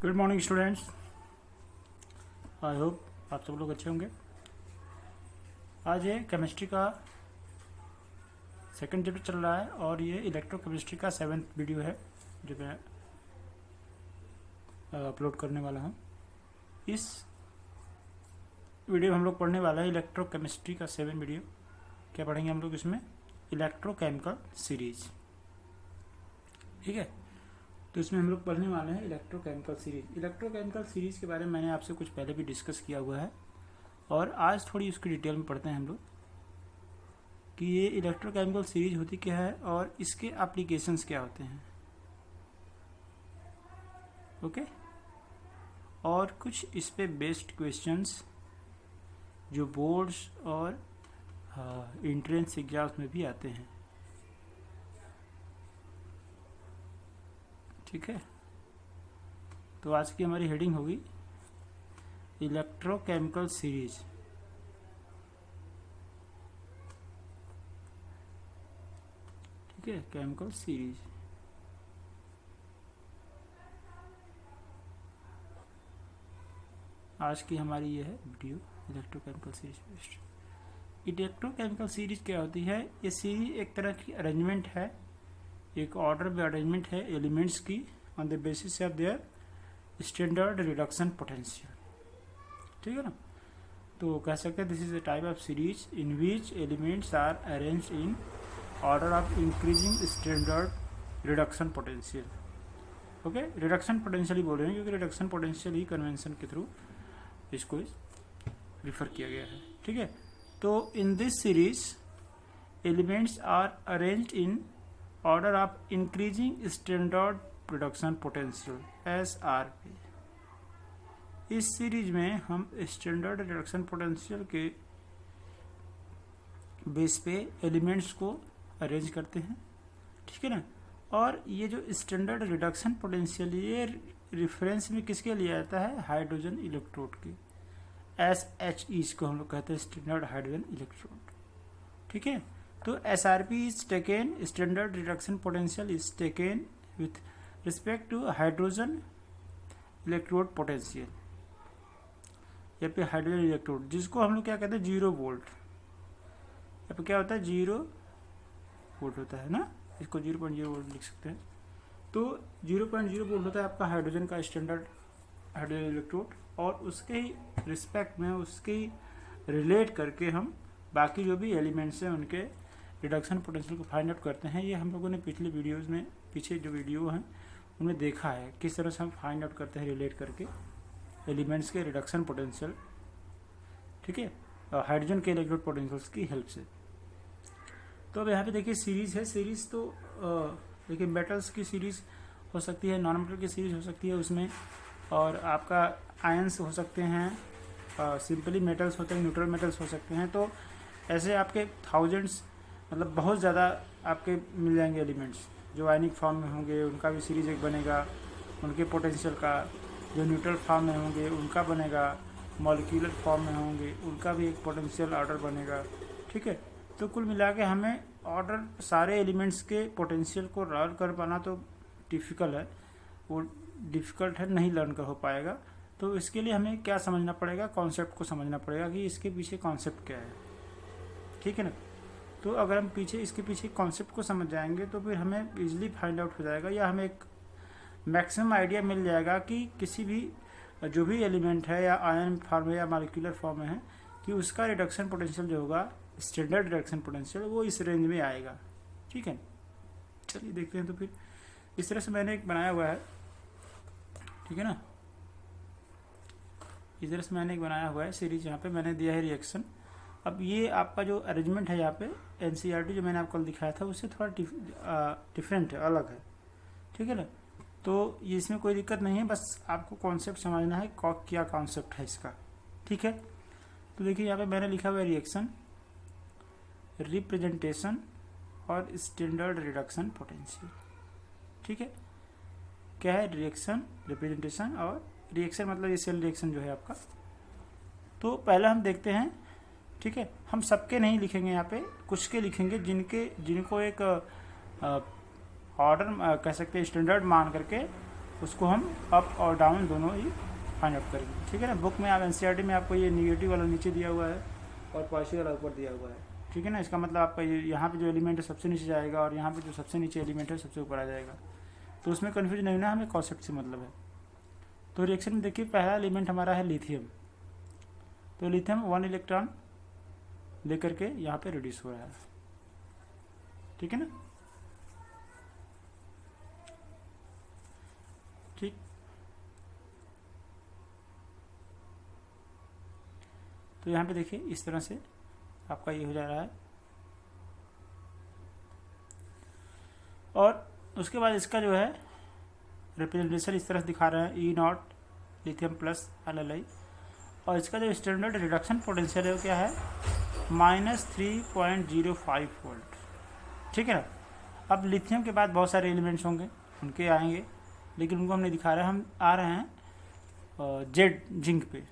Good morning students. I hope आप सब लोग अच्छे होंगे। आज ये केमिस्ट्री का सेकंड चैप्टर चल रहा है और ये इलेक्ट्रोकेमिस्ट्री का 7th वीडियो है जो मैं अपलोड करने वाला हूँ। इस वीडियो में हम लोग पढ़ने वाला है इलेक्ट्रोकेमिस्ट्री का 7 वीडियो। क्या पढ़ेंगे हम लोग इसमें? Electrochemical series. ठीक है, तो इसमें हम लोग पढ़ने वाले हैं इलेक्ट्रोकेमिकल सीरीज। इलेक्ट्रोकेमिकल सीरीज के बारे में मैंने आपसे कुछ पहले भी डिस्कस किया हुआ है और आज थोड़ी उसकी डिटेल में पढ़ते हैं हम लोग कि ये इलेक्ट्रोकेमिकल सीरीज होती क्या है और इसके एप्लीकेशंस क्या होते हैं। ओके, और कुछ इस पे बेस्ड क्वेश्चंस जो बोर्ड्स और एंट्रेंस एग्जाम्स में भी आते हैं। ठीक है, तो आज की हमारी हेडिंग होगी इलेक्ट्रोकेमिकल सीरीज। ठीक है, केमिकल सीरीज। आज की हमारी ये है video electrochemical series based. Electrochemical series क्या होती है? ये सीरीज एक तरह की अरेंजमेंट है, एक ऑर्डर में अरेंजमेंट है एलिमेंट्स की on the basis of their standard reduction potential. ठीक है ना, तो कह सकते हैं this is a type of series in which elements are arranged in order of increasing standard reduction potential. Okay, reduction potential ही बोल रहे हैं क्योंकि रिडक्शन पोटेंशियल ही कन्वेंशन के थ्रू इसको रिफर किया गया है। ठीक है, तो in this series elements are arranged in order of increasing standard reduction potential SRP। इस सीरीज में हम स्टैंडर्ड रिडक्शन पोटेंशियल के बेस पे एलिमेंट्स को अरेंज करते हैं। ठीक है ना, और ये जो स्टैंडर्ड रिडक्शन पोटेंशियल ये रेफरेंस में किसके लिए आता है? हाइड्रोजन इलेक्ट्रोड के, SHE को हम लोग कहते हैं स्टैंडर्ड हाइड्रोजन इलेक्ट्रोड। ठीक है, तो SRP is taken, standard reduction potential is taken with respect to hydrogen electrode potential। यहाँ पे हाइड्रोजन इलेक्ट्रोड जिसको हम लोग क्या कहते हैं 0 वोल्ट। यहाँ पे क्या होता है 0 वोल्ट होता है ना, इसको 0.0 वोल्ट लिख सकते हैं। तो 0.0 वोल्ट होता है आपका हाइड्रोजन का स्टैंडर्ड हाइड्रोजन इलेक्ट्रोड और उसके ही रिस्पेक्ट में उसके ही रिलेट करके हम बाकी जो भी एलिमेंट्स हैं उनके रिडक्शन पोटेंशियल को फाइंड आउट करते हैं। ये हम लोगों ने पिछले वीडियोस में, पीछे जो वीडियो हैं उनमें देखा है किस तरह से हम फाइंड आउट करते हैं रिलेट करके एलिमेंट्स के रिडक्शन पोटेंशियल। ठीक है, हाइड्रोजन के इलेक्ट्रोड पोटेंशियल्स की हेल्प से। तो अब यहाँ पे देखिए सीरीज है। सीरीज तो देखिए मेटल्स की सीरीज हो सकती है, नॉन मेटल की सीरीज हो सकती है उसमें, और आपका आयंस हो सकते हैं, सिंपली मेटल्स होते हैं, न्यूट्रल मेटल्स हो सकते हैं। तो ऐसे आपके थाउजेंड्स मतलब बहुत ज़्यादा आपके मिल जाएंगे एलिमेंट्स जो आयनिक फॉर्म में होंगे, उनका भी सीरीज एक बनेगा। उनके पोटेंशियल का जो न्यूट्रल फॉर्म में होंगे उनका बनेगा, मॉलिक्यूलर फॉर्म में होंगे उनका भी एक पोटेंशियल ऑर्डर बनेगा। ठीक है, तो कुल मिला के हमें ऑर्डर सारे एलिमेंट्स के पोटेंशियल को लर्न कर पाना तो डिफ़िकल्ट है, वो डिफ़िकल्ट है, नहीं लर्न कर हो पाएगा। तो इसके लिए हमें क्या समझना पड़ेगा? कॉन्सेप्ट को समझना पड़ेगा कि इसके पीछे कॉन्सेप्ट क्या है। ठीक है ना, तो अगर हम इसके पीछे कॉन्सेप्ट को समझ जाएंगे तो फिर हमें इजीली फाइंड आउट हो जाएगा या हमें एक मैक्सिमम आइडिया मिल जाएगा कि किसी भी जो भी एलिमेंट है या आयन फॉर्म है या मॉलिक्यूलर फॉर्म में है कि उसका रिडक्शन पोटेंशियल जो होगा स्टैंडर्ड रिडक्शन पोटेंशियल वो इस रेंज में आएगा। ठीक है, चलिए देखते हैं। तो फिर इस तरह से मैंने एक बनाया हुआ है। ठीक है ना, इस तरह से मैंने एक बनाया हुआ है सीरीज। यहाँ पे मैंने दिया है रिएक्शन। अब ये आपका जो अरेंजमेंट है यहाँ पे NCERT जो मैंने आपको दिखाया था उससे थोड़ा डिफरेंट है, अलग है। ठीक है ना, तो ये इसमें कोई दिक्कत नहीं है, बस आपको कॉन्सेप्ट समझना है क्या कॉन्सेप्ट है इसका। ठीक है, तो देखिए यहाँ पे मैंने लिखा हुआ है रिएक्शन, रिप्रेजेंटेशन और स्टैंडर्ड रिडक्शन पोटेंशियल। ठीक है, क्या है? रिएक्शन, रिप्रेजेंटेशन और रिएक्शन मतलब ये सेल रिएक्शन जो है आपका। तो पहले हम देखते हैं। ठीक है, हम सबके नहीं लिखेंगे, यहाँ पे कुछ के लिखेंगे जिनको एक ऑर्डर कह सकते हैं स्टैंडर्ड मान करके उसको हम अप और डाउन दोनों ही फाइंड आउट करेंगे। ठीक है ना। बुक में आप एनसीईआरटी में आपको ये निगेटिव वाला नीचे दिया हुआ है और पॉजिटिव वाला ऊपर दिया हुआ है। ठीक है ना। इसका मतलब आपका ये यहाँ पे जो एलिमेंट है सबसे नीचे जाएगा और यहाँ पे जो सबसे नीचे एलिमेंट है सबसे ऊपर आ जाएगा। तो उसमें कन्फ्यूज नहीं होना, हमें कॉन्सेप्ट से मतलब है। तो रिएक्शन में देखिए पहला एलिमेंट हमारा है लिथियम। तो लिथियम 1 इलेक्ट्रॉन लेकर के यहाँ पे रिड्यूस हो रहा है। ठीक है ना। ठीक। तो यहाँ पे देखिए इस तरह से आपका ये हो जा रहा है। और उसके बाद इसका जो है रिप्रेजेंटेशन इस तरह से दिखा रहे हैं E0 लिथियम प्लस LLI। और इसका जो स्टैंडर्ड रिडक्शन पोटेंशियल है वो क्या है, -3.05 वोल्ट। ठीक है ना। अब लिथियम के बाद बहुत सारे एलिमेंट्स होंगे, उनके आएंगे, लेकिन उनको हम नहीं दिखा रहे हैं। हम आ रहे हैं जेड जिंक पे।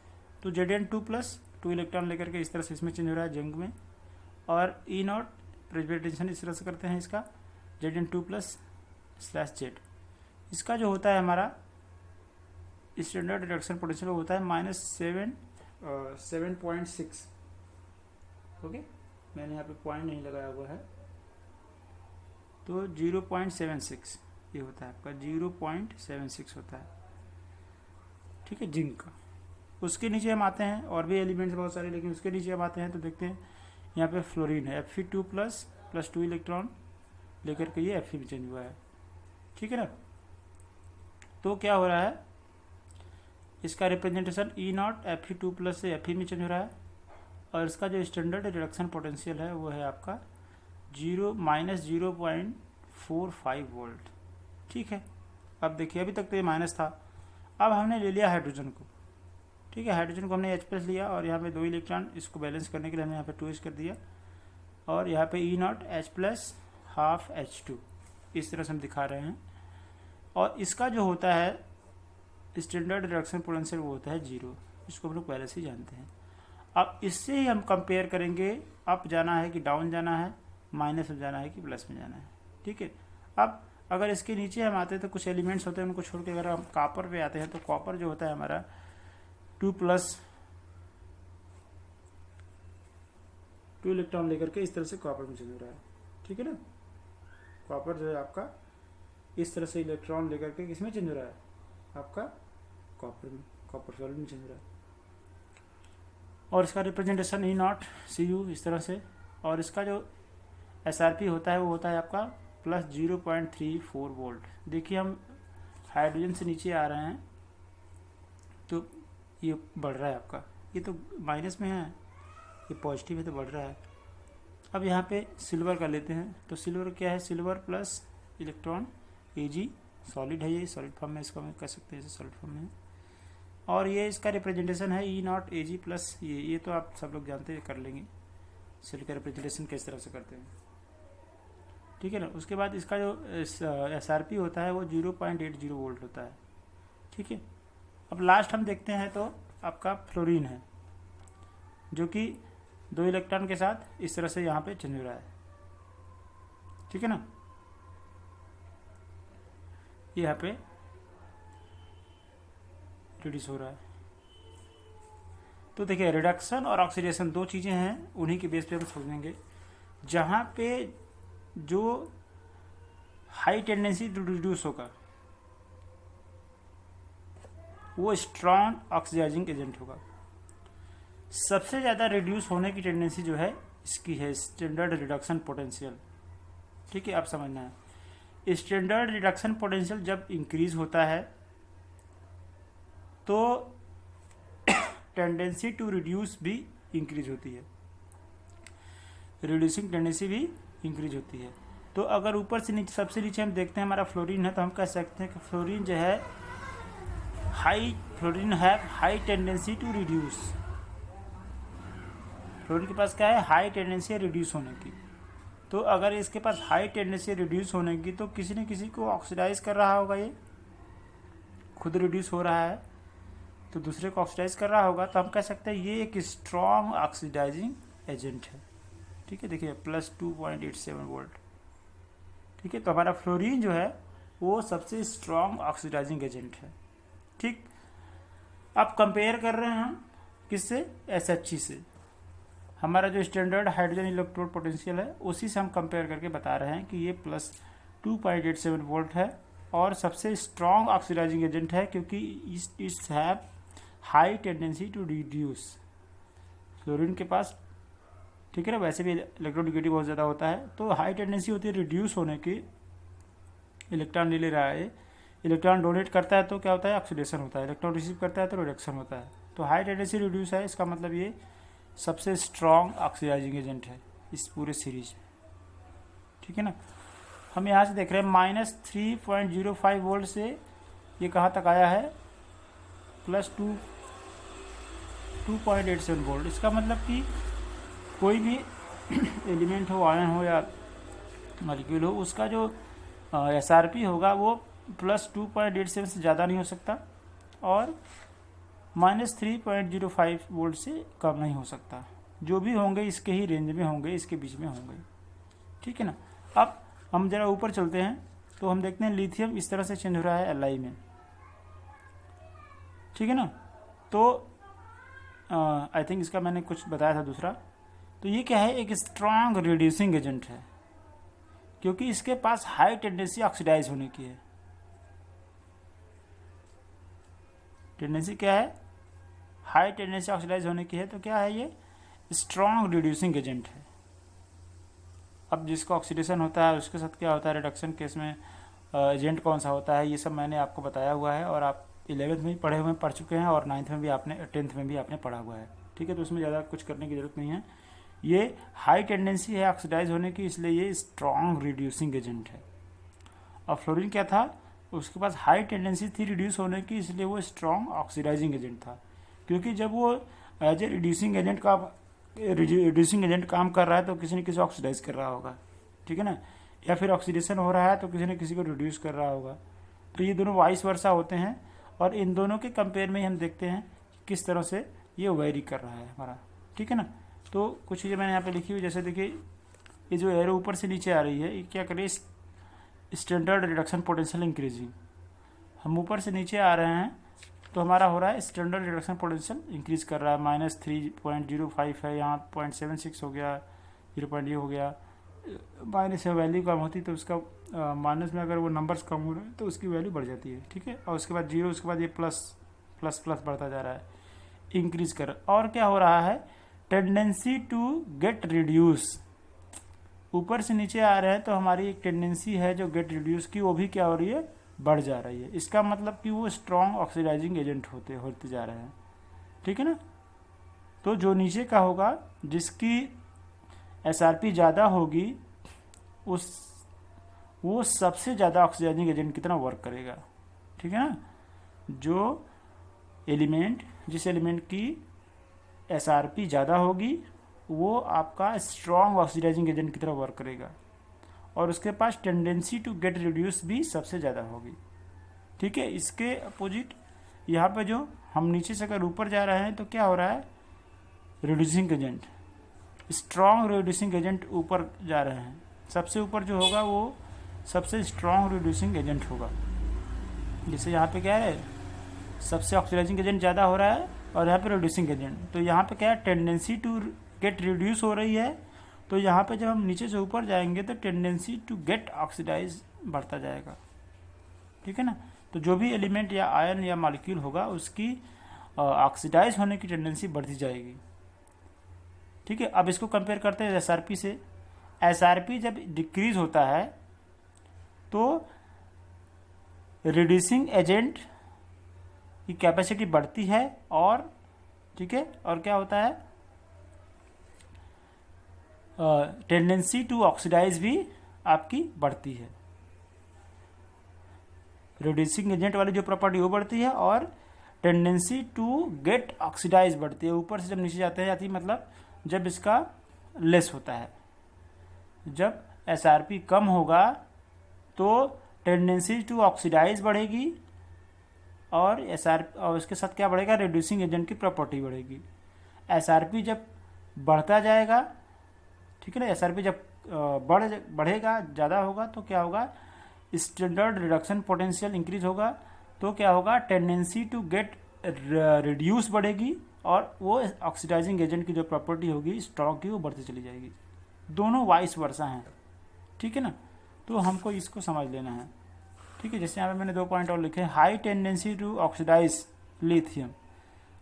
तो Zn2+ 2 इलेक्ट्रॉन लेकर के इस तरह से इसमें चेंज हो रहा है जिंक में। और E0 प्रेसिपिटेशन इस तरह से करते हैं इसका Zn2+/Z। इसका जो होता है हमारा स्टैंडर्ड रिडक्शन पोटेंशियल होता है -7.6। ओके, मैंने यहाँ पे पॉइंट नहीं लगाया हुआ है। तो 0.76 ये होता है आपका, 0.76 होता है। ठीक है, जिंक का। उसके नीचे हम आते हैं, और भी एलिमेंट्स बहुत सारे, लेकिन उसके नीचे हम आते हैं तो देखते हैं यहाँ पे फ्लोरीन है। Fe2+ + 2 इलेक्ट्रॉन लेकर के ये Fe में चेंज हुआ है। ठीक है ना। तो क्या हो रहा है, इसका रिप्रेजेंटेशन E0 Fe2+ से Fe में चेंज हो रहा है। और इसका जो स्टैंडर्ड रिडक्शन पोटेंशियल है वो है आपका -0.45 वोल्ट। ठीक है। अब देखिए अभी तक तो ये माइनस था, अब हमने ले लिया हाइड्रोजन को। ठीक है, हाइड्रोजन को हमने H+ लिया और यहाँ पे 2 इलेक्ट्रॉन, इसको बैलेंस करने के लिए हमने यहाँ पे 2H कर दिया। और यहाँ पे E0 H+ ½ H2 इस तरह से हम दिखा रहे हैं। और इसका जो होता है स्टैंडर्ड रिडक्शन पोटेंशियल वो होता है 0। इसको हम लोग पहले से ही जानते हैं। अब इससे ही हम कंपेयर करेंगे, अप जाना है कि डाउन जाना है, माइनस में जाना है कि प्लस में जाना है। ठीक है। अब अगर इसके नीचे हम आते हैं तो कुछ एलिमेंट्स होते हैं, उनको छोड़ के अगर हम कॉपर पे आते हैं तो कॉपर जो होता है हमारा 2+ 2 इलेक्ट्रॉन लेकर के इस तरह से कॉपर में चल रहा है। ठीक है ना। कॉपर जो है आपका इस तरह से इलेक्ट्रॉन लेकर के किसमें चेंज हो रहा है, आपका कॉपर में, कॉपर सॉलिड में चेंज हो रहा है। और इसका रिप्रेजेंटेशन E0 Cu इस तरह से। और इसका जो SRP होता है वो होता है आपका +0.34 वोल्ट। देखिए हम हाइड्रोजन से नीचे आ रहे हैं तो ये बढ़ रहा है आपका, ये तो माइनस में है, ये पॉजिटिव है तो बढ़ रहा है। अब यहाँ पे सिल्वर का लेते हैं। तो सिल्वर क्या है, silver plus electron Ag solid है, ये सॉलिड फॉर्म में इसको हम कह सकते हैं, सॉलिड फॉर्म में है। और ये इसका रिप्रेजेंटेशन है E0 Ag+ ये तो आप सब लोग जानते हैं, कर लेंगे सेल का रिप्रेजेंटेशन किस तरह से करते हैं। ठीक है ना। उसके बाद इसका जो SRP होता है वो 0.80 वोल्ट होता है। ठीक है। अब लास्ट हम देखते हैं तो आपका फ्लोरीन है, जो कि 2 इलेक्ट्रॉन के साथ इस तरह से यहाँ पे चेंज हो रहा है। ठीक है ना। यहाँ पे रिड्यूस हो रहा है। तो देखिए रिडक्शन और ऑक्सीडेशन दो चीज़ें हैं, उन्हीं के बेस पे हम समझेंगे। जहाँ पे जो हाई टेंडेंसी टू रिड्यूस होगा वो स्ट्रॉन्ग ऑक्सीडाइजिंग एजेंट होगा। सबसे ज़्यादा रिड्यूस होने की टेंडेंसी जो है इसकी है स्टैंडर्ड रिडक्शन पोटेंशियल। ठीक है, आप समझना है। स्टैंडर्ड रिडक्शन पोटेंशियल जब इंक्रीज होता है तो टेंडेंसी टू रिड्यूस भी इंक्रीज होती है, रिड्यूसिंग टेंडेंसी भी इंक्रीज होती है। तो अगर ऊपर से नीचे सबसे नीचे हम देखते हैं हमारा फ्लोरीन है, तो हम कह सकते हैं कि फ्लोरीन जो है फ्लोरीन है high tendency to reduce. Fluorine के पास क्या है, हाई टेंडेंसी है रिड्यूस होने की। तो अगर इसके पास हाई टेंडेंसी रिड्यूस होने की तो किसी न किसी को ऑक्सीडाइज कर रहा होगा, ये खुद रिड्यूस हो रहा है तो दूसरे को ऑक्सीडाइज कर रहा होगा। तो हम कह सकते हैं ये एक स्ट्रॉन्ग ऑक्सीडाइजिंग एजेंट है। ठीक है, देखिए +2.87 वोल्ट। ठीक है, तो हमारा फ्लोरीन जो है वो सबसे स्ट्रॉन्ग ऑक्सीडाइजिंग एजेंट है। ठीक, अब कंपेयर कर रहे हैं हम किससे, SHC से। हमारा जो स्टैंडर्ड हाइड्रोजन इलेक्ट्रोड पोटेंशियल है उसी से हम कंपेयर करके बता रहे हैं कि ये प्लस 2.87 वोल्ट है और सबसे स्ट्रॉन्ग ऑक्सीडाइजिंग एजेंट है, क्योंकि it's have high tendency to reduce. Fluorine के पास, ठीक है ना, वैसे भी इलेक्ट्रोनेगेटिव बहुत ज़्यादा होता है, तो हाई टेंडेंसी होती है रिड्यूस होने की। इलेक्ट्रॉन ले रहा है, इलेक्ट्रॉन डोनेट करता है तो क्या होता है, ऑक्सीडेशन होता है, इलेक्ट्रॉन रिसीव करता है तो रिडक्शन होता है। तो हाई टेंडेंसी रिड्यूस है, इसका मतलब ये सबसे स्ट्रॉन्ग ऑक्सीडाइजिंग एजेंट है इस पूरे सीरीज में। ठीक है ना, हम यहाँ से देख रहे हैं -3.05 वोल्ट से ये कहाँ तक आया है, प्लस 2.87 वोल्ट। इसका मतलब कि कोई भी एलिमेंट हो, आयन हो या मॉलिक्यूल हो, उसका जो SRP होगा वो प्लस 2.87 से ज़्यादा नहीं हो सकता और -3.05 वोल्ट से कम नहीं हो सकता। जो भी होंगे इसके ही रेंज में होंगे, इसके बीच में होंगे। ठीक है ना, अब हम जरा ऊपर चलते हैं तो हम देखते हैं लिथियम इस तरह से चेंज हो रहा है Li में। ठीक है ना, तो आई थिंक इसका मैंने कुछ बताया था दूसरा। तो ये क्या है, एक स्ट्रॉन्ग रिड्यूसिंग एजेंट है, क्योंकि इसके पास हाई टेंडेंसी ऑक्सीडाइज होने की है। टेंडेंसी क्या है, हाई टेंडेंसी ऑक्सीडाइज होने की है, तो क्या है, ये स्ट्रॉन्ग रिड्यूसिंग एजेंट है। अब जिसका ऑक्सीडेशन होता है उसके साथ क्या होता है, रिडक्शन केस में एजेंट कौन सा होता है, ये सब मैंने आपको बताया हुआ है और आप 11th में भी पढ़े हुए पढ़ चुके हैं और 9th में भी आपने 10th में भी आपने पढ़ा हुआ है। ठीक है, तो उसमें ज़्यादा कुछ करने की ज़रूरत नहीं है। ये हाई टेंडेंसी है ऑक्सीडाइज होने की, इसलिए ये स्ट्रॉन्ग रिड्यूसिंग एजेंट है। और फ्लोरीन क्या था, उसके पास हाई टेंडेंसी थी रिड्यूस होने की, इसलिए वो स्ट्रॉन्ग ऑक्सीडाइजिंग एजेंट था। क्योंकि जब वो एज ए रिड्यूसिंग एजेंट काम कर रहा है तो किसी न किसी ऑक्सीडाइज कर रहा होगा। ठीक है ना, या फिर ऑक्सीडेशन हो रहा है तो किसी न किसी को रिड्यूस कर रहा होगा। तो ये दोनों वाइस वर्सा होते हैं और इन दोनों के कंपेयर में हम देखते हैं किस तरह से ये वेरी कर रहा है हमारा। ठीक है ना, तो कुछ चीज़ें मैंने यहाँ पे लिखी हुई, जैसे देखिए ये जो एरो ऊपर से नीचे आ रही है, ये क्या कर रही है, स्टैंडर्ड रिडक्शन पोटेंशियल इंक्रीजिंग। हम ऊपर से नीचे आ रहे हैं तो हमारा हो रहा है स्टैंडर्ड रिडक्शन पोटेंशियल इंक्रीज कर रहा है। -3.05 है, यहाँ 0.76 हो गया, 0. हो गया। माइनस से वैल्यू कम होती तो उसका माइनस में अगर वो नंबर्स कम हो रहे हैं तो उसकी वैल्यू बढ़ जाती है। ठीक है, और उसके बाद 0, उसके बाद ये प्लस प्लस प्लस बढ़ता जा रहा है, इंक्रीज कर। और क्या हो रहा है, टेंडेंसी टू गेट रिड्यूस। ऊपर से नीचे आ रहे हैं तो हमारी एक टेंडेंसी है जो गेट रिड्यूस की, वो भी क्या हो रही है, बढ़ जा रही है। इसका मतलब कि वो स्ट्रॉन्ग ऑक्सीडाइजिंग एजेंट होते जा रहे हैं। ठीक है ना, तो जो नीचे का होगा, जिसकी SRP ज़्यादा होगी, वो सबसे ज़्यादा ऑक्सीडाइजिंग एजेंट की तरह वर्क करेगा। ठीक है ना, जो एलिमेंट, जिस एलिमेंट की SRP ज़्यादा होगी वो आपका स्ट्रॉन्ग ऑक्सीडाइजिंग एजेंट की तरह वर्क करेगा और उसके पास टेंडेंसी टू गेट रिड्यूस भी सबसे ज़्यादा होगी। ठीक है, इसके अपोजिट यहाँ पे जो हम नीचे से अगर ऊपर जा रहे हैं तो क्या हो रहा है, reducing agent, strong reducing agent ऊपर जा रहे हैं। सबसे ऊपर जो होगा वो सबसे स्ट्रॉन्ग रिड्यूसिंग एजेंट होगा। जैसे यहाँ पे क्या है, सबसे ऑक्सीडाइजिंग एजेंट ज़्यादा हो रहा है और यहाँ पे रिड्यूसिंग एजेंट, तो यहाँ पे क्या है, टेंडेंसी टू गेट रिड्यूस हो रही है। तो यहाँ पे जब हम नीचे से ऊपर जाएंगे तो टेंडेंसी टू गेट ऑक्सीडाइज बढ़ता जाएगा। ठीक है ना, तो जो भी एलिमेंट या आयन या मॉलिक्यूल होगा उसकी ऑक्सीडाइज होने की टेंडेंसी बढ़ती जाएगी। ठीक है, अब इसको कंपेयर करते हैं SRP से। SRP जब डिक्रीज होता है तो रिड्यूसिंग एजेंट की कैपेसिटी बढ़ती है और ठीक है, और क्या होता है, टेंडेंसी टू ऑक्सीडाइज भी आपकी बढ़ती है। रिड्यूसिंग एजेंट वाली जो प्रॉपर्टी वो बढ़ती है और टेंडेंसी टू गेट ऑक्सीडाइज बढ़ती है। ऊपर से जब नीचे जाते हैं जाती है, मतलब जब इसका लेस होता है। जब SRP कम होगा तो टेंडेंसी टू ऑक्सीडाइज बढ़ेगी और और उसके साथ क्या बढ़ेगा, रिड्यूसिंग एजेंट की प्रॉपर्टी बढ़ेगी। SRP जब बढ़ता जाएगा, ठीक है ना, SRP जब बढ़ेगा, ज़्यादा होगा तो क्या होगा, स्टैंडर्ड रिडक्शन पोटेंशियल इंक्रीज होगा तो क्या होगा, टेंडेंसी टू गेट रिड्यूस बढ़ेगी और वो ऑक्सीडाइजिंग एजेंट की जो प्रॉपर्टी होगी स्ट्रॉन्ग की वो बढ़ती चली जाएगी। दोनों वाइस वर्सा हैं, ठीक है ना। तो हमको इसको समझ लेना है, ठीक है। जैसे यहाँ पे मैंने 2 पॉइंट और लिखे, high tendency to oxidise lithium.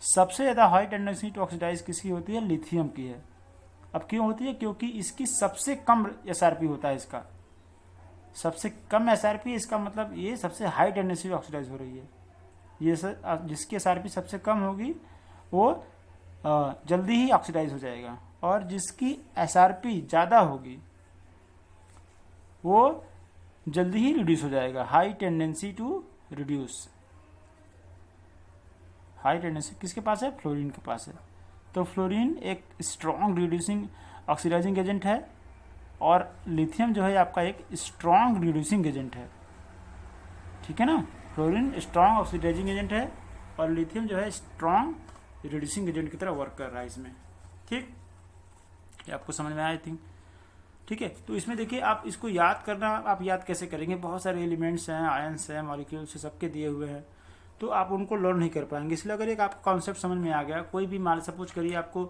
सबसे ज़्यादा हाई टेंडेंसी टू ऑक्सीडाइज किसकी होती है, लिथियम की है। अब क्यों होती है, क्योंकि इसकी सबसे कम एसआरपी होता है, इसका सबसे कम एसआरपी, इसका मतलब ये सबसे हाई टेंडेंसी ऑक्सीडाइज हो रही है। ये जिसकी एसआरपी सबसे कम होगी वो जल्दी ही ऑक्सीडाइज हो जाएगा, और जिसकी एसआरपी ज़्यादा होगी वो जल्दी ही रिड्यूस हो जाएगा। High tendency to reduce, high tendency किसके पास है, फ्लोरीन के पास है। तो फ्लोरीन एक स्ट्रॉन्ग रिड्यूसिंग ऑक्सीडाइजिंग एजेंट है, और लिथियम जो है आपका एक स्ट्रॉन्ग रिड्यूसिंग एजेंट है, ठीक है ना। फ्लोरीन स्ट्रॉन्ग ऑक्सीडाइजिंग एजेंट है और लिथियम जो है स्ट्रॉन्ग रिड्यूसिंग एजेंट की तरह वर्क कर रहा है इसमें, ठीक। ये आपको समझ में आया आई थिंक, ठीक है। तो इसमें देखिए आप इसको याद करना, आप याद कैसे करेंगे, बहुत सारे एलिमेंट्स हैं, आयंस हैं, मॉलिक्यूल्स हैं, सबके दिए हुए हैं, तो आप उनको लर्न नहीं कर पाएंगे। इसलिए अगर एक आपका कॉन्सेप्ट समझ में आ गया, कोई भी मान सपोज करिए आपको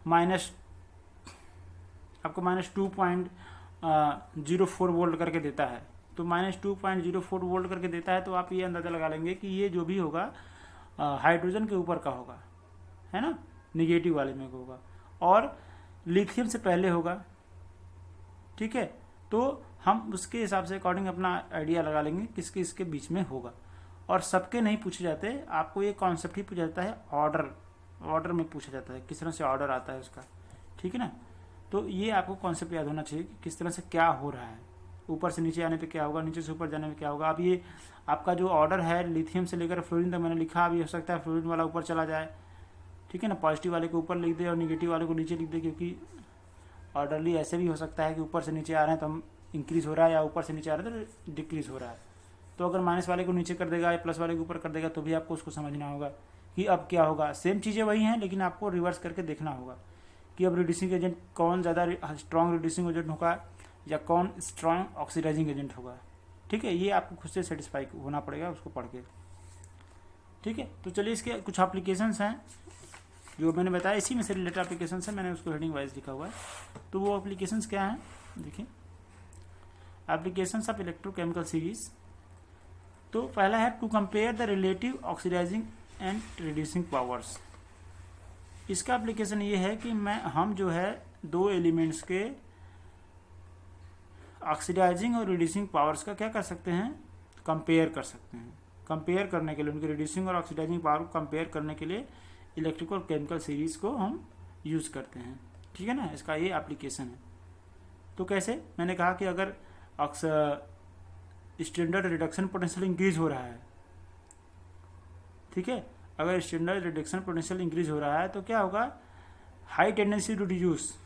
-2.04 वोल्ट करके देता है, तो -2.04 वोल्ट करके देता है, तो आप ये अंदाजा लगा लेंगे कि ये जो भी होगा हाइड्रोजन के ऊपर का होगा, है ना, निगेटिव वाले में होगा, और लिथियम से पहले होगा, ठीक है। तो हम उसके हिसाब से अकॉर्डिंग अपना आइडिया लगा लेंगे किसके इसके बीच में होगा, और सबके नहीं पूछे जाते, आपको ये कॉन्सेप्ट ही पूछा जाता है, ऑर्डर में पूछा जाता है, किस तरह से ऑर्डर आता है उसका, ठीक है ना। तो ये आपको कॉन्सेप्ट याद होना चाहिए कि किस तरह से क्या हो रहा है, ऊपर से नीचे आने पे क्या होगा, नीचे से ऊपर जाने में क्या होगा। अब ये आपका जो ऑर्डर है लिथियम से लेकर फ्लोरीन तक मैंने लिखा, अभी हो सकता है फ्लोरीन वाला ऊपर चला जाए, ठीक है ना, पॉजिटिव वाले को ऊपर लिख दे और निगेटिव वाले को नीचे लिख दे, क्योंकि ऑर्डरली ऐसे भी हो सकता है कि ऊपर से नीचे आ रहे हैं तो हम इंक्रीज हो रहा है, या ऊपर से नीचे आ रहा है तो डिक्रीज हो रहा है। तो अगर माइनस वाले को नीचे कर देगा या प्लस वाले को ऊपर कर देगा तो भी आपको उसको समझना होगा कि अब क्या होगा। सेम चीज़ें वही हैं, लेकिन आपको रिवर्स करके देखना होगा कि अब रिड्यूसिंग एजेंट कौन ज़्यादा स्ट्रॉन्ग रिड्यूसिंग एजेंट होगा या कौन स्ट्रॉन्ग ऑक्सीडाइजिंग एजेंट होगा, ठीक है। ये आपको खुद से सेटिस्फाई होना पड़ेगा उसको पढ़ के, ठीक है। तो चलिए इसके कुछ एप्लीकेशंस हैं जो मैंने बताया, इसी में से रिलेटेड एप्लीकेशन है, मैंने उसको हेडिंग वाइज लिखा हुआ है। तो वो एप्लीकेशंस क्या हैं, देखिए, एप्लीकेशंस ऑफ इलेक्ट्रोकेमिकल सीरीज। तो पहला है to compare the relative oxidising and reducing powers. इसका एप्लीकेशन ये है कि हम जो है दो एलिमेंट्स के ऑक्सीडाइजिंग और रिड्यूसिंग पावर्स का क्या कर सकते हैं, कंपेयर कर सकते हैं। कंपेयर करने के लिए, उनकी रिड्यूसिंग और ऑक्सीडाइजिंग पावर को कंपेयर करने के लिए इलेक्ट्रिकल केमिकल सीरीज को हम यूज़ करते हैं, ठीक है ना। इसका ये एप्लीकेशन है। तो कैसे, मैंने कहा कि अगर स्टैंडर्ड रिडक्शन पोटेंशियल इंक्रीज हो रहा है, ठीक है, अगर स्टैंडर्ड रिडक्शन पोटेंशियल इंक्रीज हो रहा है तो क्या होगा, हाई टेंडेंसी टू रिड्यूस,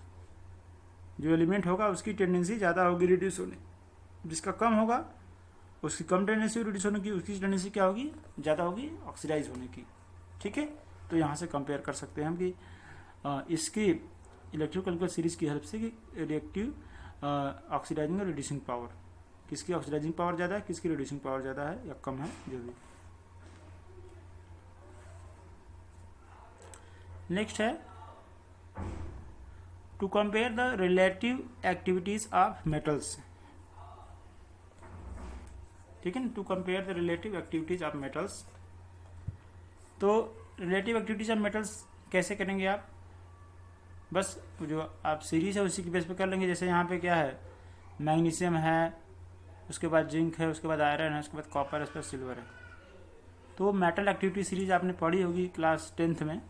जो एलिमेंट होगा उसकी टेंडेंसी ज़्यादा होगी रिड्यूस होने, जिसका कम होगा उसकी कम टेंडेंसी रिड्यूस होने की, उसकी टेंडेंसी क्या होगी, ज़्यादा होगी ऑक्सीडाइज होने की, ठीक है। तो यहाँ से कंपेयर कर सकते हैं हम कि इसकी इलेक्ट्रोकेमिकल सीरीज की हेल्प से कि रिएक्टिव ऑक्सीडाइजिंग और रिड्यूसिंग पावर, किसकी ऑक्सीडाइजिंग पावर ज़्यादा है, किसकी रिड्यूसिंग पावर ज़्यादा है या कम है, जो भी। नेक्स्ट है to compare the relative activities of metals, ठीक है ना, to compare the relative activities of metals. तो रिलेटिव एक्टिविटीज ऑफ मेटल्स कैसे करेंगे आप, बस जो आप सीरीज है उसी की बेस पे कर लेंगे। जैसे यहाँ पे क्या है, मैग्नीशियम है, उसके बाद जिंक है, उसके बाद आयरन है, उसके बाद कॉपर है, उसके बाद सिल्वर है। तो मेटल एक्टिविटी सीरीज आपने पढ़ी होगी क्लास 10th में,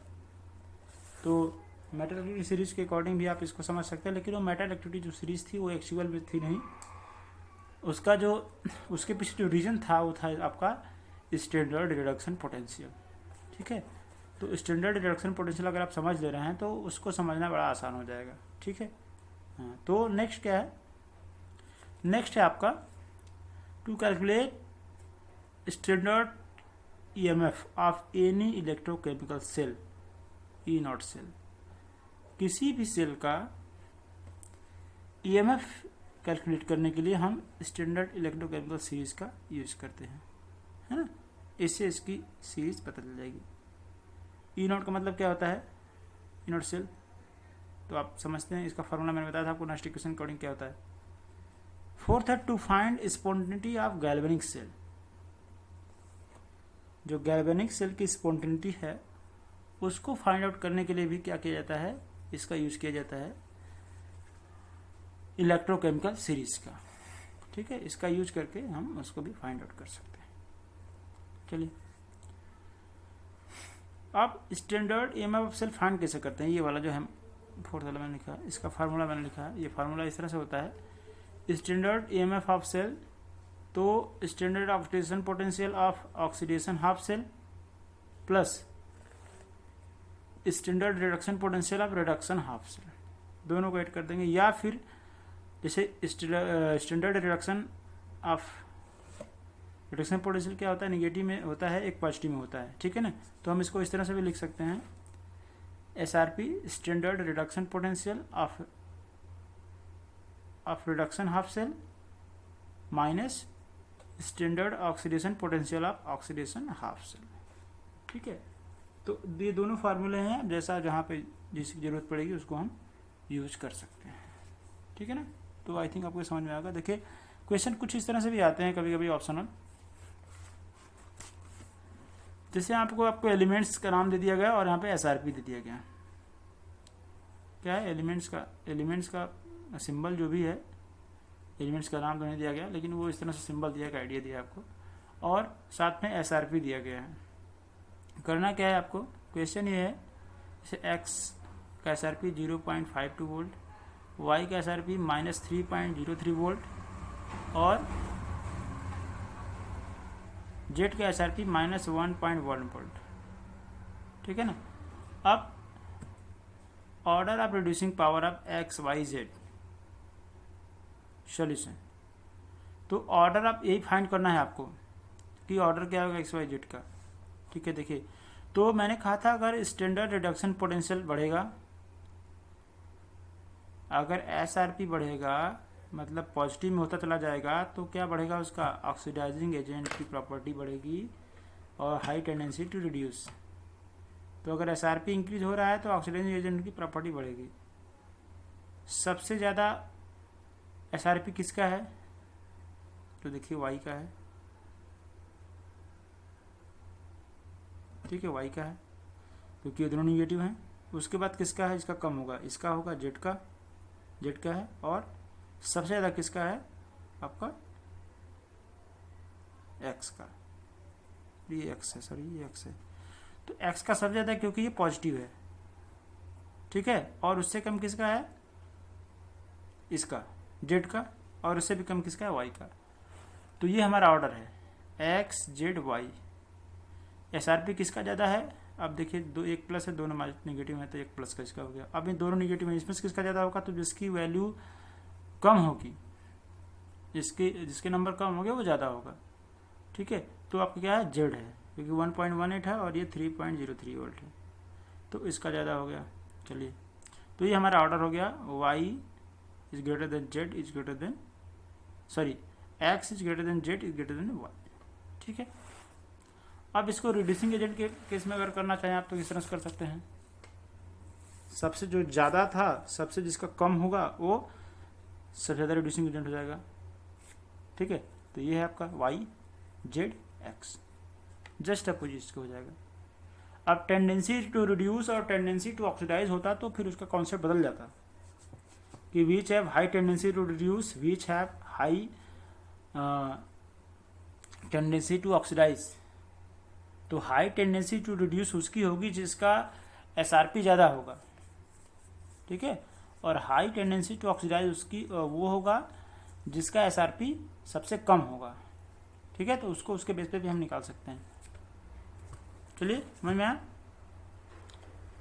तो मेटल एक्टिविटी सीरीज के अकॉर्डिंग भी आप इसको समझ सकते हैं। लेकिन वो मेटल एक्टिविटी जो सीरीज थी वो एक्चुअल में थी नहीं, उसका जो उसके पीछे जो रीजन था वो था आपका स्टैंडर्ड रिडक्शन पोटेंशियल, ठीक है। तो स्टैंडर्ड रिडक्शन पोटेंशियल अगर आप समझ ले रहे हैं तो उसको समझना बड़ा आसान हो जाएगा, ठीक है। हाँ, तो नेक्स्ट क्या है, नेक्स्ट है आपका to calculate standard EMF of any electrochemical cell, E naught cell. किसी भी सेल का ईएमएफ कैलकुलेट करने के लिए हम स्टैंडर्ड इलेक्ट्रोकेमिकल सीरीज का यूज करते हैं, है ना। इससे इसकी सीरीज पता चल जाएगी। ई नॉट का मतलब क्या होता है, ई नॉट सेल, तो आप समझते हैं। इसका फार्मूला मैंने बताया था आपको, नास्ट इक्वेशन अकॉर्डिंग क्या होता है। फोर्थ है to find spontaneity of galvanic cell. जो गैल्वेनिक सेल की स्पॉन्टेनिटी है उसको फाइंड आउट करने के लिए भी क्या किया जाता है, इसका यूज किया जाता है इलेक्ट्रोकेमिकल सीरीज का, ठीक है। इसका यूज करके हम उसको भी फाइंड आउट कर सकते हैं। चलिए, आप standard EMF of cell find कैसे करते हैं, ये वाला जो है फोर्थ वाला मैंने लिखा है, इसका फार्मूला मैंने लिखा है। ये फार्मूला इस तरह से होता है, स्टैंडर्ड ईएमएफ ऑफ सेल, तो standard oxidation potential of oxidation half cell plus standard reduction potential of reduction half cell, दोनों को ऐड कर देंगे। या फिर जैसे standard reduction of reduction potential क्या होता है, निगेटिव में होता है, एक पॉजिटिव में होता है, ठीक है ना। तो हम इसको इस तरह से भी लिख सकते हैं, SRP standard reduction potential of reduction half cell minus standard oxidation potential of oxidation half cell, ठीक है। तो ये दोनों फार्मूले हैं, जैसा जहाँ पे जिसकी जरूरत पड़ेगी उसको हम यूज कर सकते हैं, ठीक है ना। तो आई थिंक आपको समझ में आएगा। देखिए, क्वेश्चन कुछ इस तरह से भी आते हैं कभी कभी ऑप्शनल, जैसे आपको एलिमेंट्स का नाम दे दिया गया और यहाँ पे SRP दे दिया गया। क्या है, एलिमेंट्स का सिंबल जो भी है, एलिमेंट्स का नाम तो नहीं दिया गया, लेकिन वो इस तरह से सिंबल दिया, आइडिया दिया आपको, और साथ में SRP दिया गया है। करना क्या है आपको, क्वेश्चन ये है, जैसे x का SRP 0.52 वोल्ट, y का SRP -3.03 वोल्ट और z का SRP -1.1 वोल्ट, ठीक है ना। अब order of reducing power of XYZ solution, तो ऑर्डर आप यही फाइंड करना है आपको कि ऑर्डर क्या होगा XYZ का, ठीक है। देखिए, तो मैंने कहा था अगर स्टैंडर्ड रिडक्शन पोटेंशियल बढ़ेगा, अगर SRP बढ़ेगा मतलब पॉजिटिव में होता चला जाएगा, तो क्या बढ़ेगा, उसका ऑक्सीडाइजिंग एजेंट की प्रॉपर्टी बढ़ेगी और हाई टेंडेंसी टू रिड्यूस। तो अगर SRP इंक्रीज हो रहा है तो ऑक्सीडाइजिंग एजेंट की प्रॉपर्टी बढ़ेगी। सबसे ज़्यादा SRP किसका है, तो देखिए Y का है, ठीक है, Y का है, क्योंकि दोनों निगेटिव हैं। उसके बाद किसका है, इसका कम होगा, इसका होगा, Z का है, और सबसे ज़्यादा किसका है, आपका X का, ये X है, सॉरी ये X है, तो X का सबसे ज़्यादा क्योंकि ये पॉजिटिव है, ठीक है, और उससे कम किसका है, इसका Z का, और उससे भी कम किसका है, Y का। तो ये हमारा ऑर्डर है X Z Y। SRP किसका ज़्यादा है, अब देखिए दो, एक प्लस है, दोनों नेगेटिव है, तो एक प्लस का इसका हो गया। अब इन दोनों नेगेटिव है, इसमें से किसका ज़्यादा होगा, तो जिसकी वैल्यू कम होगी, जिसके नंबर कम होंगे वो ज़्यादा होगा, ठीक है। तो आपका क्या है, Z है, क्योंकि 1.18 है और ये 3.03 वोल्ट है, तो इसका ज़्यादा हो गया। चलिए, तो ये हमारा ऑर्डर हो गया, Y is greater than Z is greater than, sorry X is greater than Z is greater than Y, ठीक है। अब इसको रिड्यूसिंग एजेंट के केस में अगर करना चाहें आप तो इस तरह से कर सकते हैं, सबसे जो ज़्यादा था सबसे जिसका कम होगा वो सबसे ज़्यादा रिड्यूसिंग एजेंट हो जाएगा, ठीक है। तो ये है आपका Y Z X, just opposite हो जाएगा। अब टेंडेंसी टू रिड्यूस और टेंडेंसी टू ऑक्सीडाइज होता तो फिर उसका कॉन्सेप्ट बदल जाता कि which have high tendency to reduce, which have high tendency to oxidise. तो हाई टेंडेंसी टू रिड्यूस उसकी होगी जिसका SRP ज़्यादा होगा, ठीक है, और हाई टेंडेंसी टू ऑक्सीडाइज उसकी वो होगा जिसका SRP सबसे कम होगा, ठीक है। तो उसको उसके बेस पे भी हम निकाल सकते हैं। चलिए, समझ में आया।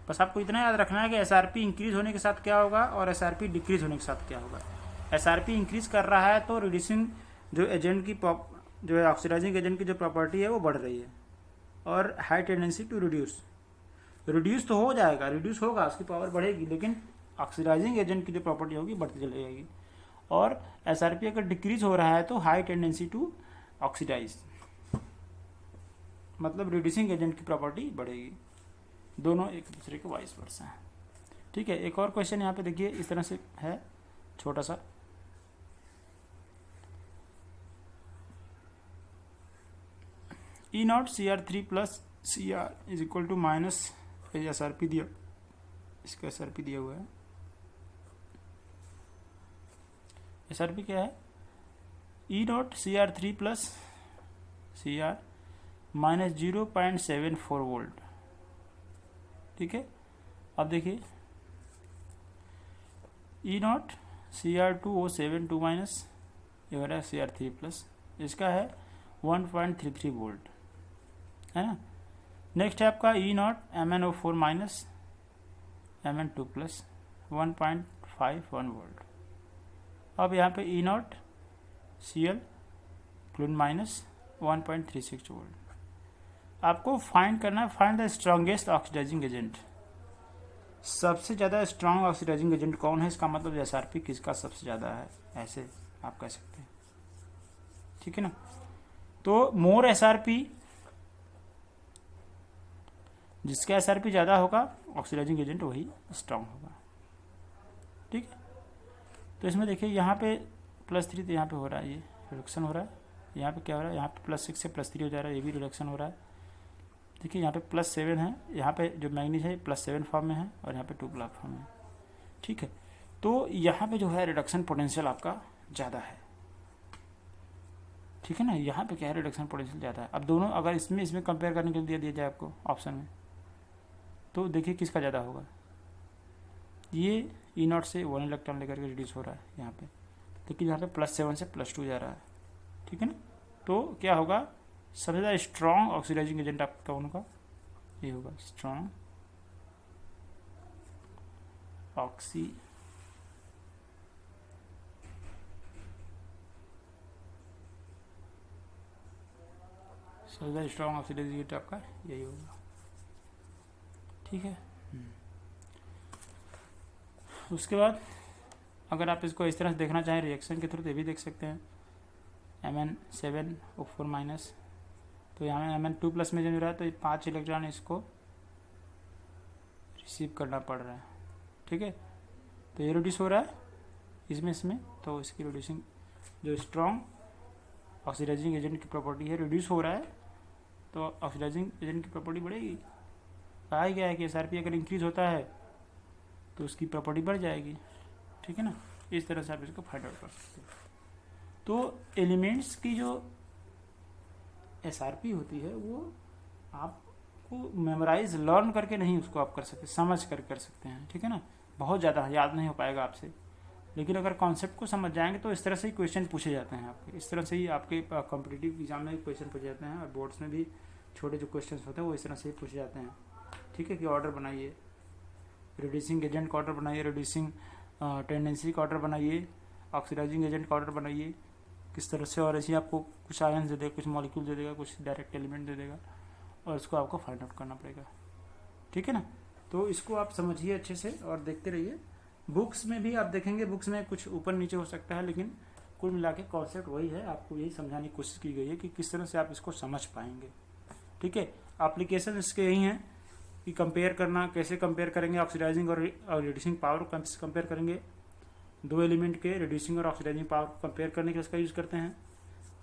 बस आपको इतना याद रखना है कि SRP इंक्रीज होने के साथ क्या होगा और SRP डिक्रीज होने के साथ क्या होगा। SRP इंक्रीज कर रहा है तो रिड्यूसिंग जो एजेंट की जो है ऑक्सीडाइजिंग एजेंट की जो प्रॉपर्टी है वो बढ़ रही है, और हाई टेंडेंसी टू रिड्यूस तो हो जाएगा, रिड्यूस होगा, उसकी पावर बढ़ेगी, लेकिन ऑक्सीडाइजिंग एजेंट की जो प्रॉपर्टी होगी बढ़ती चली जाएगी। और SRP अगर डिक्रीज हो रहा है तो हाई टेंडेंसी टू ऑक्सीडाइज, मतलब रिड्यूसिंग एजेंट की प्रॉपर्टी बढ़ेगी। दोनों एक दूसरे के वाइस वर्सा है। ठीक है, एक और क्वेश्चन यहाँ पे देखिए इस तरह से है छोटा सा। E0 Cr3 plus Cr is equal to minus SRP दिया, इसका SRP दिया हुआ है। SRP क्या है? E0 Cr3 plus Cr minus 0.74 volt. ठीक है, अब देखिए E0 Cr2O72 माइनस ये हो रहा है Cr3 प्लस, इसका है 1.33 वोल्ट, है ना। नेक्स्ट है आपका E0 MnO4 minus Mn2 plus 1.51 volt. अब यहाँ पे E0 Cl क्लून माइनस 1.36 वोल्ट। आपको फाइंड करना है, find the strongest oxidising agent. सबसे ज़्यादा स्ट्रॉन्ग ऑक्सीडाइजिंग एजेंट कौन है, इसका मतलब SRP किसका सबसे ज़्यादा है, ऐसे आप कह सकते हैं। ठीक है ना, तो मोर SRP, जिसका SRP ज़्यादा होगा ऑक्सीडाइजिंग एजेंट वही स्ट्रॉन्ग होगा। ठीक है, तो इसमें देखिए यहाँ पे +3 तो यहाँ पे हो रहा है, ये रिडक्शन हो रहा है। यहाँ पे क्या हो रहा है, यहाँ पे +6 से +3 हो जा रहा है, ये भी रिडक्शन हो रहा है। देखिए यहाँ पे +7 है, यहाँ पे जो मैग्नीज है +7 फॉर्म में है और यहाँ पे 2 ब्लॉक फॉर्म में है। ठीक है, तो यहाँ पे जो है रिडक्शन पोटेंशियल आपका ज़्यादा है। ठीक है ना, यहाँ पे क्या है, रिडक्शन पोटेंशियल ज़्यादा है। अब दोनों अगर इसमें कंपेयर करने के लिए दिया जाए आपको ऑप्शन में, तो देखिए किसका ज़्यादा होगा। ये E0 से 1 इलेक्ट्रॉन लेकर के रिड्यूस हो रहा है यहाँ पे, लेकिन यहाँ पे +7 से +2 जा रहा है। ठीक है ना, तो क्या होगा, सबसे ज़्यादा स्ट्रॉन्ग ऑक्सीडाइजिंग एजेंट आपका कौन होगा, ये होगा स्ट्रॉन्ग ऑक्सी सबसे ज़्यादा स्ट्रॉन्ग ऑक्सीडाइजिंग एजेंट आपका यही होगा। ठीक है, उसके बाद अगर आप इसको इस तरह से देखना चाहें रिएक्शन के थ्रू तो ये भी देख सकते हैं। Mn7O4 माइनस, तो यहाँ में Mn2 प्लस में जो रहा है तो 5 इलेक्ट्रॉन इसको रिसीव करना पड़ रहा है। ठीक है, तो ये रिड्यूस हो रहा है इसमें, तो इसकी रिड्यूसिंग जो स्ट्रॉन्ग ऑक्सीडाइजिंग एजेंट की प्रॉपर्टी है रिड्यूस हो रहा है, तो ऑक्सीडाइजिंग एजेंट की प्रॉपर्टी बढ़ेगी। कहा गया है कि SRP अगर इंक्रीज होता है तो उसकी प्रॉपर्टी बढ़ जाएगी। ठीक है ना, इस तरह से आप इसको फाइंड आउट कर सकते हैं। तो एलिमेंट्स की जो SRP होती है वो आपको मेमोराइज लर्न करके नहीं उसको आप कर सकते, समझ कर सकते हैं। ठीक है ना, बहुत ज़्यादा याद नहीं हो पाएगा आपसे, लेकिन अगर कॉन्सेप्ट को समझ जाएंगे तो इस तरह से ही क्वेश्चन पूछे जाते हैं आपके, इस तरह से ही आपके कॉम्पिटिटिव एग्जाम में क्वेश्चन पूछे जाते हैं और बोर्ड्स में भी छोटे जो क्वेश्चन होते हैं वो इस तरह से ही पूछे जाते हैं। ठीक है, कि ऑर्डर बनाइए, रिड्यूसिंग एजेंट का ऑर्डर बनाइए, रिड्यूसिंग टेंडेंसी का ऑर्डर बनाइए, ऑक्सीडाइजिंग एजेंट का ऑर्डर बनाइए किस तरह से, और ऐसे आपको कुछ आयन दे देगा, कुछ मॉलिक्यूल दे देगा, कुछ डायरेक्ट एलिमेंट दे देगा और इसको आपको फाइंड आउट करना पड़ेगा। ठीक है ना, तो इसको आप समझिए अच्छे से और देखते रहिए। बुक्स में भी आप देखेंगे, बुक्स में कुछ ऊपर नीचे हो सकता है, लेकिन कुल मिला के कॉन्सेप्ट वही है। आपको यही समझाने की कोशिश की गई है कि किस तरह से आप इसको समझ पाएंगे। ठीक है, एप्लीकेशन इसके यही हैं कि कंपेयर करना, कैसे कंपेयर करेंगे ऑक्सीडाइजिंग और रिड्यूसिंग पावर को कंपेयर करेंगे, दो एलिमेंट के रिड्यूसिंग और ऑक्सीडाइजिंग पावर को कंपेयर करने के लिए इसका यूज़ करते हैं।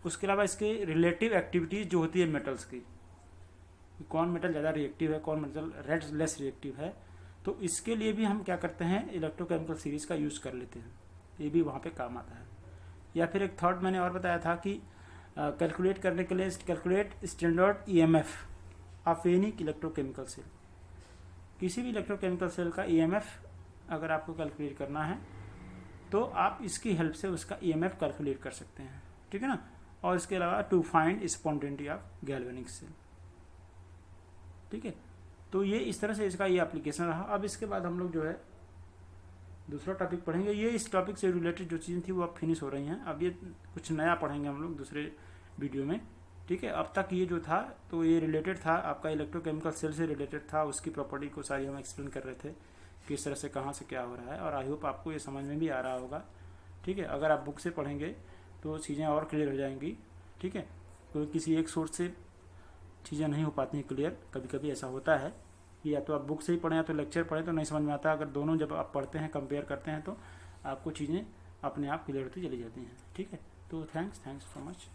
उसके अलावा इसके रिलेटिव एक्टिविटीज़ जो होती है मेटल्स की, कौन मेटल ज़्यादा रिएक्टिव है, कौन मेटल लेस रिएक्टिव है, तो इसके लिए भी हम क्या करते हैं, इलेक्ट्रोकेमिकल सीरीज़ का यूज़ कर लेते हैं, ये भी वहाँ पे काम आता है। या फिर एक थर्ड मैंने और बताया था कि कैलकुलेट करने के लिए calculate standard EMF of any electrochemical cell, किसी भी इलेक्ट्रोकेमिकल सेल का EMF अगर आपको कैलकुलेट करना है तो आप इसकी हेल्प से उसका EMF कैलकुलेट कर सकते हैं। ठीक है ना, और इसके अलावा to find spontaneity of galvanic cell. ठीक है, तो ये इस तरह से इसका ये एप्लीकेशन रहा। अब इसके बाद हम लोग जो है दूसरा टॉपिक पढ़ेंगे। ये इस टॉपिक से रिलेटेड जो चीज़ें थी वो अब फिनिश हो रही हैं, अब ये कुछ नया पढ़ेंगे हम लोग दूसरे वीडियो में। ठीक है, अब तक ये जो था तो ये रिलेटेड था आपका इलेक्ट्रोकेमिकल सेल से रिलेटेड था, उसकी प्रॉपर्टी को सारी हम एक्सप्लेन कर रहे थे किस तरह से कहाँ से क्या हो रहा है, और आई होप आपको ये समझ में भी आ रहा होगा। ठीक है। अगर आप बुक से पढ़ेंगे तो चीज़ें और क्लियर हो जाएंगी, ठीक है। क्योंकि किसी एक सोर्स से चीज़ें नहीं हो पाती हैं क्लियर, कभी कभी ऐसा होता है कि या तो आप बुक से ही पढ़ें या तो लेक्चर पढ़ें तो नहीं समझ में आता। अगर दोनों जब आप पढ़ते हैं, कंपेयर करते हैं, तो आपको चीज़ें अपने आप क्लियर होती चली जाती हैं, ठीक है। तो थैंक्स सो मच।